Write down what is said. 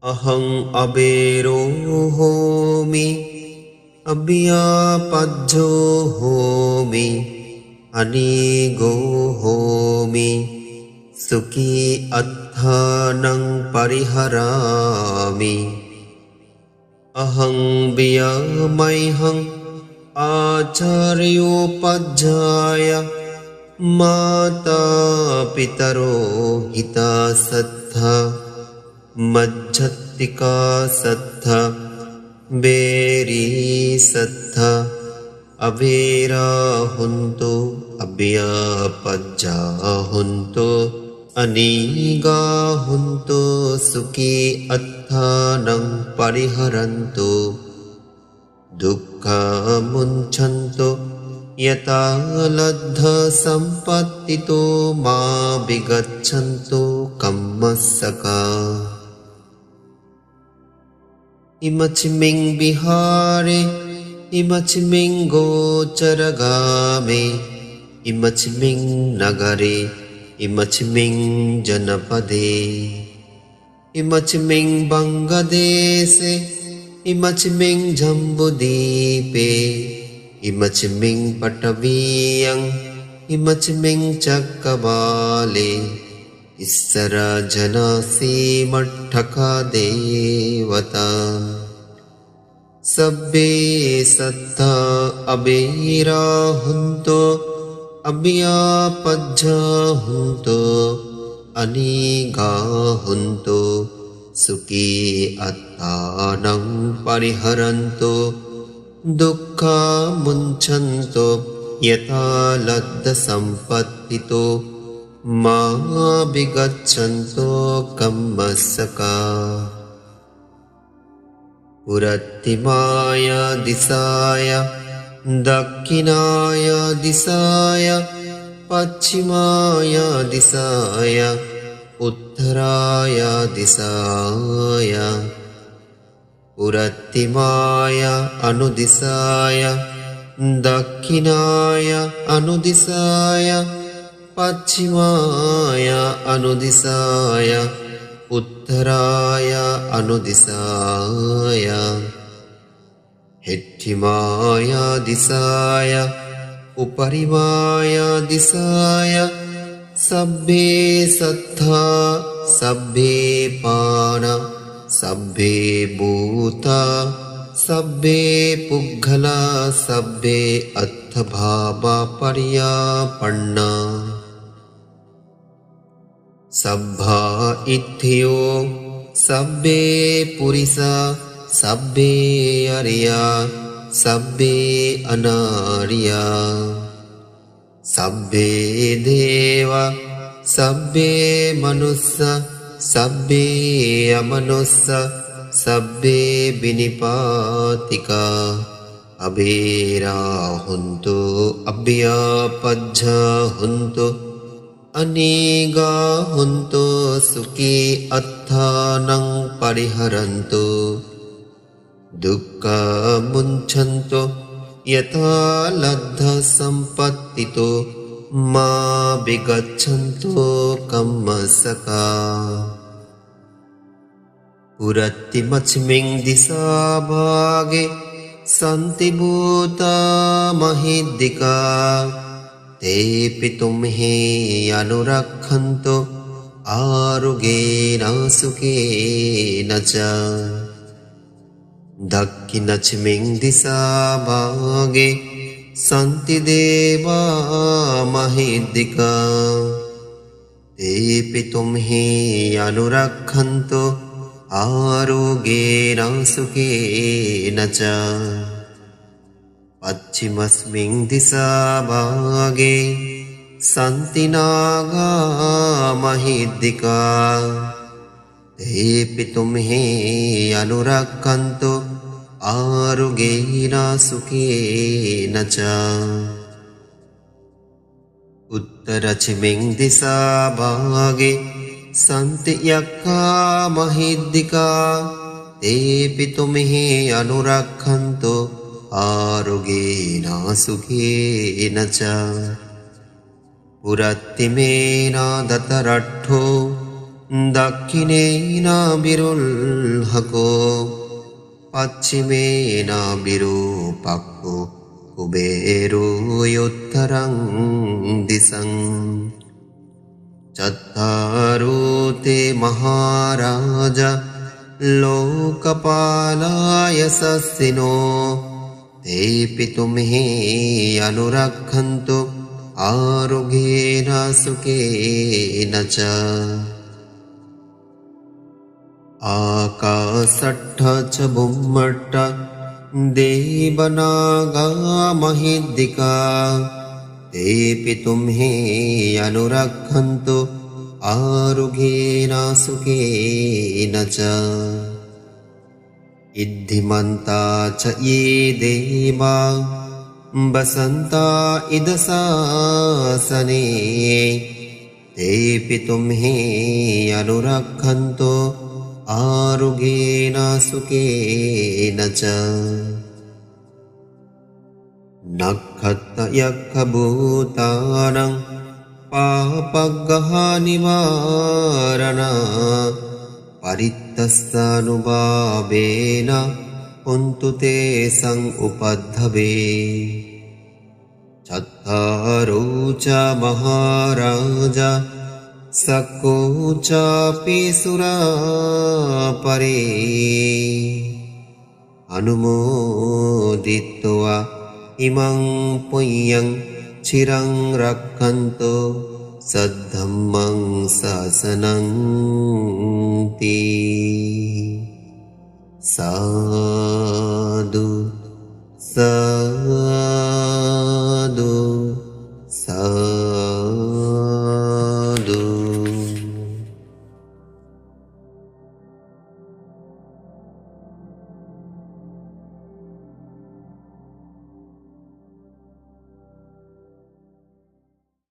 अहं अबेरो होमि अव्यापज्जो होमि अनीगो होमि सुखी अत्थानं परिहरामि अहं व्यामैहं आचार्योपाध्याय माता पितरो हिता सत्था मज्जत्तिका सत्था बेरी सत्था अवेरा हुन्तो अव्यापज्जा हुन्तो अनीगा हुन्तो सुखी अत्थानं परिहरन्तु दुःखमुञ्चन्तो यथा लब्ध सम्पत्तितो मा विगच्छन्तो कम्मस्सका इमच्मिं विहारे इमच्मिं गोचरगामे इमच्मिं नगरे इमच्मिं जनपदे इमच्मिं बङ्गदेशे इमच्मिं जम्बुद्वीपे इमच्मिं पटवीयं इमच्मिं चक्रवाले ईश्वरजनासीमठ्ठका देवता सब्बे सत्ता अबेरा हुन्तो अव्यापज्जा हुन्तो अनीगा हुन्तो सुखी अत्थानं परिहरन्तो दुःखमुञ्चन्तो यथा लब्ध सम्पत्तितो मा विगच्छन्तो कम्मस्सका पुरत्तिमाय दिशाय दक्षिणाय दिशाय पश्चिमाय दिशाय उत्तराय दिशाय पुरत्तिमाय अनुदिशाय दक्षिणाय अनुदिशाय पश्चिमाय अनुदिशाय उत्तराय अनुदिशाय हेट्ठिमाय दिशाय उपरिमाय दिशाय सब्बे सत्था सब्बे पान सब्बे भूता सब्बे पुग्गला सब्बे अर्थभावा पर्यापन्ना सब्बा इत्थयो सब्बे पुरिसा सब्बे अरिया सब्बे अनार्या सब्बे देवा सब्बे मनुष्य सब्बे अमनुष्य सब्बे विनिपातिका अबेरा हुन्तो अव्यापज्जा हुन्तो अनीगा हुन्तो सुखी अत्थानं परिहरन्तो दुःखमुञ्चन्तो यथा लब्ध सम्पत्तितो मा विगच्छन्तो कम्मस्सका पुरत्तिमच्मिं दिशाभागे सन्ति भूता महीद्दिका तेऽपि तुम्हि अनुरक्षन्तो आरोग्येन सुखेन च दक्षिणच्मिं दिशाभागे सन्ति देवा महीद्दिका तेऽपि तुम्हि अनुरक्षन्तो आरोग्येन सुखेन च पश्चिमस्मिं दिशाभागे सन्ति नागा महीद्दिका तेऽपि तुम्हि अनुरक्षन्तो आरोग्येन सुखेन च उत्तरच्मिं दिशाभागे सन्ति यक्खा महीद्दिका तेऽपि तुम्हि अनुरक्षन्तो आरोग्येन सुखेन च पुरत्तिमेन दतरट्ठो දක්ඛිනේනාබිරුල්හකෝ පච්චිමේනාබිරූපක්ඛෝ කුබේරෝ යුත්තරං දිසං චත්තාරෝතේ මහරජ ලෝකපාලාය සස්සිනෝ තේපි තුම්හි අනුරක්ඛන්තු ආරුගේන සුකේන ච ආකාසට්ඨ ච බුම්මට්ඨ දේවනාගා මහිද්దికා තේපි තුම්හි අනුරක්ඛන්තු ආරුගේන සුකේන ච ඉද්ධිමන්තා ච යේ දේවා බසන්තා ඉදසාසනේ තේපි තුම්හි අනුරක්ඛන්තු ආරුගේන සුකේන ච නක්ඛත්ත යක්ඛ භූතානං පාපග්ගහා නිවාරණා පරිත්තස්සානුභාවේන හොන්තු තේසං උපද්ධවේ චත්තාරෝ ච මහරජා සක්කෝ චාපි සුරාපරේ අනුමෝදිත්වා ඉමං පුඤ්ඤං චිරං රක්ඛන්තෝ සද්ධම්මං සසනං තී සා